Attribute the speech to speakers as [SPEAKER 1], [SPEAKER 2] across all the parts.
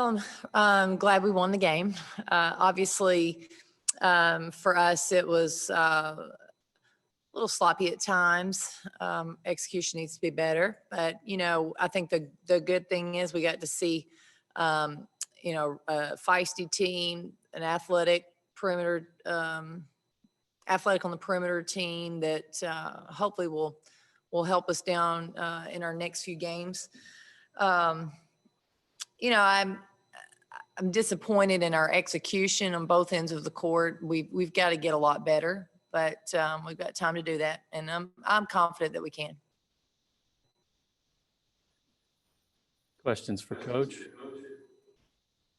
[SPEAKER 1] Well, I'm glad we won the game. Obviously, for us, it was a little sloppy at times. Execution needs to be better. But, I think the good thing is we got to see, a feisty team, an athletic perimeter, athletic on the perimeter team that hopefully will help us down in our next few games. I'm disappointed in our execution on both ends of the court. We've got to get a lot better, but we've got time to do that, and I'm confident that we can.
[SPEAKER 2] Questions for Coach?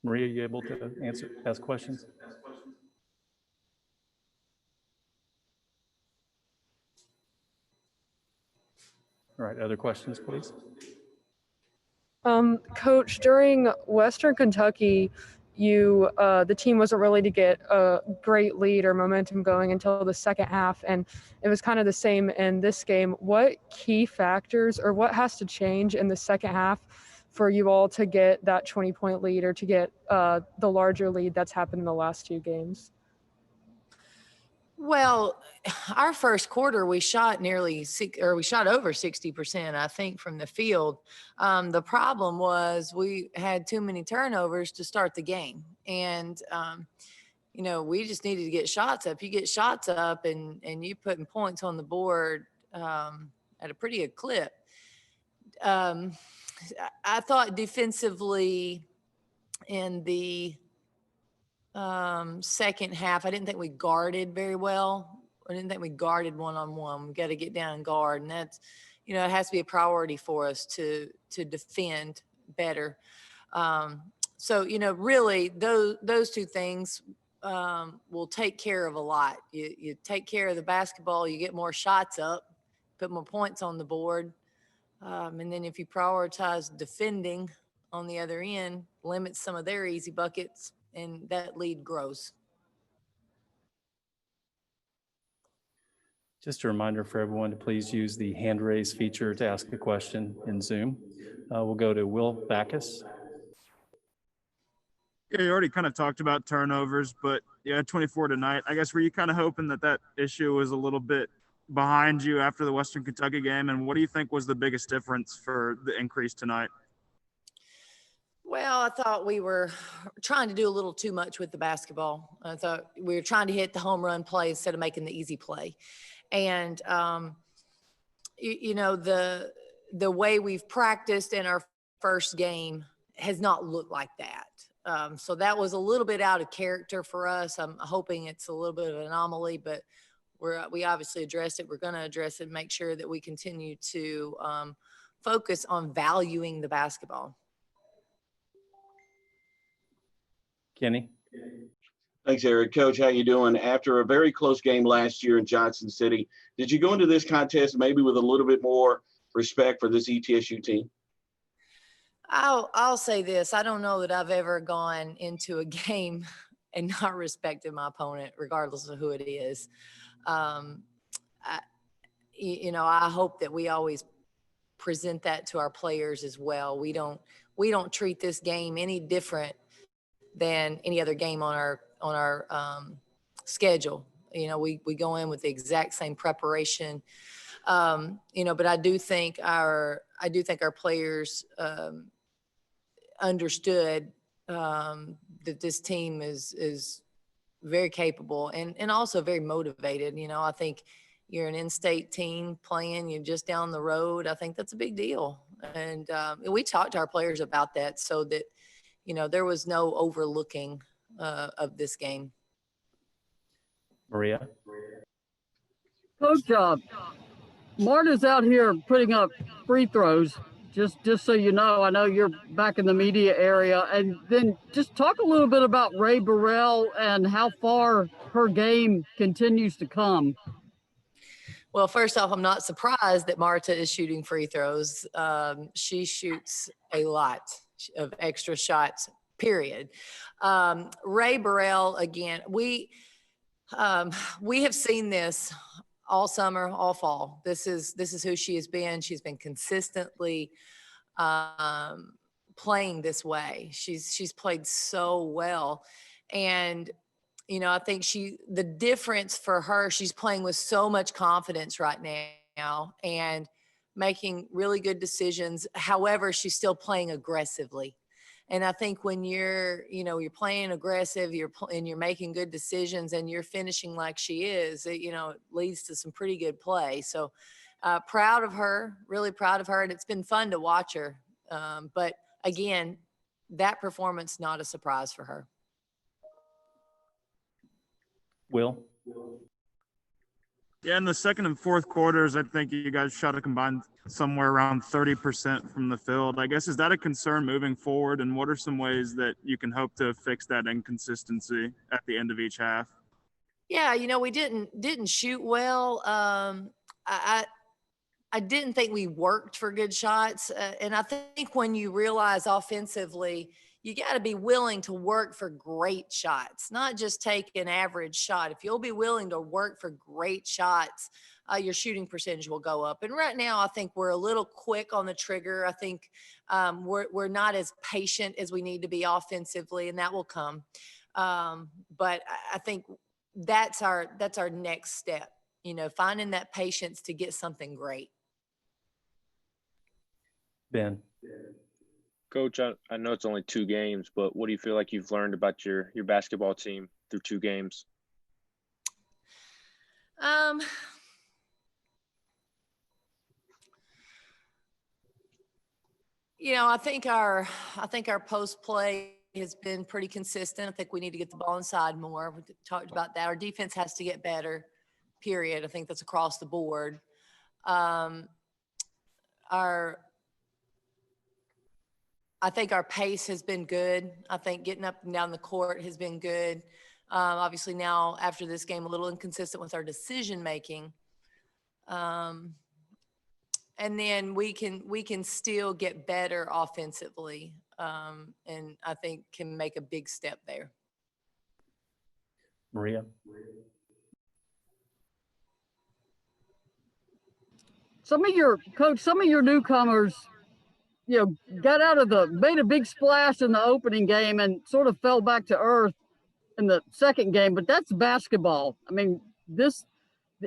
[SPEAKER 2] Maria, you able to ask questions? All right, other questions, please.
[SPEAKER 3] Coach, during Western Kentucky, the team wasn't really to get a great lead or momentum going until the second half, and it was kind of the same in this game. What key factors or what has to change in the second half for you all to get that 20-point lead or to get the larger lead that's happened in the last two games?
[SPEAKER 1] Well, our first quarter, we shot over 60%, I think, from the field. The problem was we had too many turnovers to start the game. And, we just needed to get shots up. You get shots up and you putting points on the board at a pretty good clip. I thought defensively in the second half, I didn't think we guarded very well. I didn't think we guarded one-on-one. We got to get down and guard, and that's, it has to be a priority for us to defend better. So really those two things will take care of a lot. You take care of the basketball, you get more shots up, put more points on the board, and then if you prioritize defending on the other end, limit some of their easy buckets, and that lead grows.
[SPEAKER 2] Just a reminder for everyone to please use the hand raise feature to ask a question in Zoom. We'll go to Will Backus.
[SPEAKER 4] Yeah, you already kind of talked about turnovers, but 24 tonight. I guess were you kind of hoping that issue was a little bit behind you after the Western Kentucky game? And what do you think was the biggest difference for the increase tonight?
[SPEAKER 1] Well, I thought we were trying to do a little too much with the basketball. I thought we were trying to hit the home run play instead of making the easy play. And, the way we've practiced in our first game has not looked like that. So that was a little bit out of character for us. I'm hoping it's a little bit of an anomaly, but we obviously addressed it. We're going to address it and make sure that we continue to focus on valuing the basketball.
[SPEAKER 2] Kenny.
[SPEAKER 5] Thanks, Eric. Coach, how you doing? After a very close game last year in Johnson City, did you go into this contest maybe with a little bit more respect for this ETSU team?
[SPEAKER 1] I'll say this. I don't know that I've ever gone into a game and not respected my opponent, regardless of who it is. I hope that we always present that to our players as well. We don't treat this game any different than any other game on our schedule. We go in with the exact same preparation. But I do think our players understood that this team is very capable and also very motivated. I think you're an in-state team playing, you're just down the road. I think that's a big deal. And we talked to our players about that so that, there was no overlooking of this game.
[SPEAKER 2] Maria.
[SPEAKER 6] Coach, Marta's out here putting up free throws, just so you know. I know you're back in the media area. And then just talk a little bit about Ray Burrell and how far her game continues to come.
[SPEAKER 1] Well, first off, I'm not surprised that Marta is shooting free throws. She shoots a lot of extra shots, period. Ray Burrell, again, we have seen this all summer, all fall. This is who she has been. She's been consistently playing this way. She's played so well. And, I think the difference for her, she's playing with so much confidence right now and making really good decisions. However, she's still playing aggressively. And I think when you're playing aggressive, and you're making good decisions and you're finishing like she is, it leads to some pretty good play. So proud of her, really proud of her. And it's been fun to watch her. But again, that performance, not a surprise for her.
[SPEAKER 2] Will?
[SPEAKER 4] Yeah, in the second and fourth quarters, I think you guys shot a combined somewhere around 30% from the field. I guess, is that a concern moving forward? And what are some ways that you can hope to fix that inconsistency at the end of each half?
[SPEAKER 1] Yeah, we didn't shoot well. I didn't think we worked for good shots. And I think when you realize offensively, you got to be willing to work for great shots, not just take an average shot. If you'll be willing to work for great shots, your shooting percentage will go up. And right now, I think we're a little quick on the trigger. I think we're not as patient as we need to be offensively, and that will come. But I think that's our next step, finding that patience to get something great.
[SPEAKER 2] Ben?
[SPEAKER 7] Coach, I know it's only 2 games, but what do you feel like you've learned about your basketball team through 2 games?
[SPEAKER 1] I think our post play has been pretty consistent. I think we need to get the ball inside more. We talked about that. Our defense has to get better, period. I think that's across the board. I think our pace has been good. I think getting up and down the court has been good. Obviously now after this game, a little inconsistent with our decision making. And then we can still get better offensively. And I think can make a big step there.
[SPEAKER 2] Maria?
[SPEAKER 6] Some of your newcomers, made a big splash in the opening game and sort of fell back to earth in the second game, but that's basketball. I mean,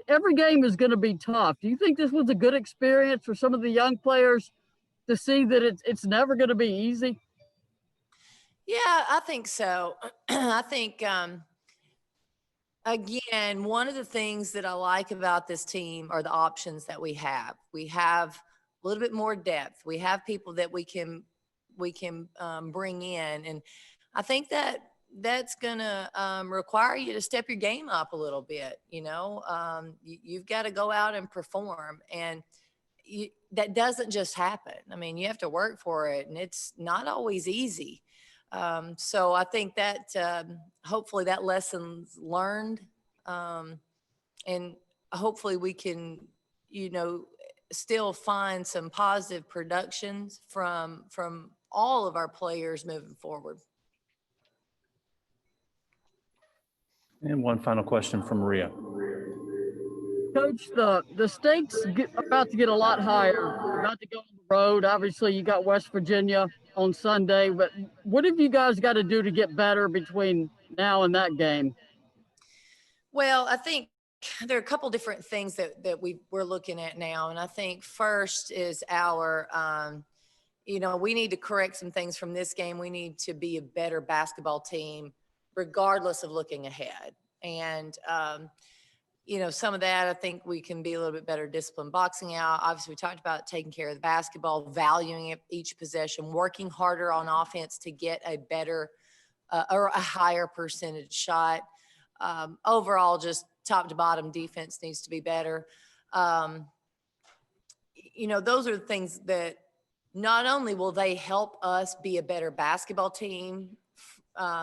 [SPEAKER 6] every game is going to be tough. Do you think this was a good experience for some of the young players to see that it's never going to be easy?
[SPEAKER 1] Yeah, I think so. I think, again, one of the things that I like about this team are the options that we have. We have a little bit more depth. We have people that we can bring in. And I think that's going to require you to step your game up a little bit. You've got to go out and perform. And that doesn't just happen. I mean, you have to work for it, and it's not always easy. So I think that hopefully that lesson's learned, and hopefully we can, still find some positive productions from all of our players moving forward.
[SPEAKER 2] And one final question from Maria.
[SPEAKER 6] Coach, the stakes are about to get a lot higher. You're about to go on the road. Obviously, you got West Virginia on Sunday, but what have you guys got to do to get better between now and that game?
[SPEAKER 1] Well, I think there are a couple different things that we're looking at now. And I think first is we need to correct some things from this game. We need to be a better basketball team, regardless of looking ahead. And, some of that, I think we can be a little bit better disciplined boxing out. Obviously, we talked about taking care of the basketball, valuing each possession, working harder on offense to get a better or a higher percentage shot. Overall, just top to bottom defense needs to be better. Those are the things that not only will they help us be a better basketball team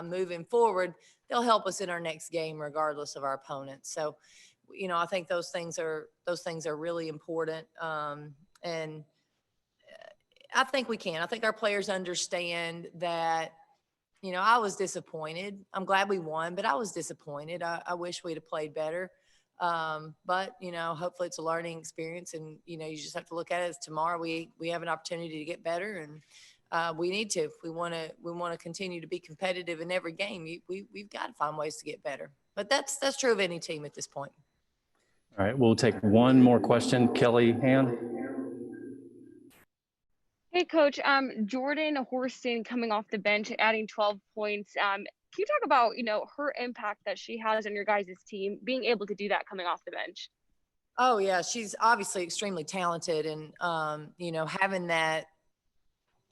[SPEAKER 1] moving forward, they'll help us in our next game, regardless of our opponent. So, I think those things are really important. And I think we can. I think our players understand that. I was disappointed. I'm glad we won, but I was disappointed. I wish we'd have played better. But hopefully it's a learning experience, and you just have to look at it as tomorrow we have an opportunity to get better, and We need to. If we want to continue to be competitive in every game, we've got to find ways to get better. But that's true of any team at this point.
[SPEAKER 2] All right, we'll take one more question. Kelly Han.
[SPEAKER 8] Hey, Coach. Jordan Horston coming off the bench, adding 12 points. Can you talk about, her impact that she has on your guys' team, being able to do that coming off the bench?
[SPEAKER 1] Oh yeah, she's obviously extremely talented, and having that,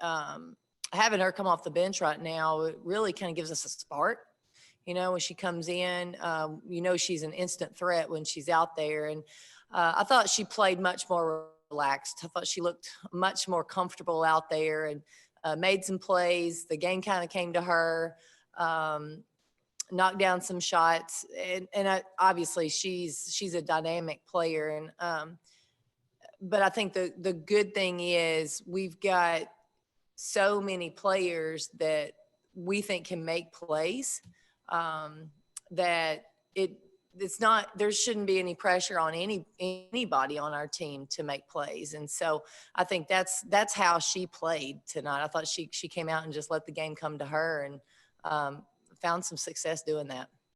[SPEAKER 1] having her come off the bench right now, it really kind of gives us a spark. When she comes in, she's an instant threat when she's out there, and I thought she played much more relaxed. I thought she looked much more comfortable out there and made some plays. The game kind of came to her. Knocked down some shots, and obviously she's a dynamic player, and but I think the good thing is we've got so many players that we think can make plays, that it's not, there shouldn't be any pressure on anybody on our team to make plays. And so I think that's how she played tonight. I thought she came out and just let the game come to her, and found some success doing that.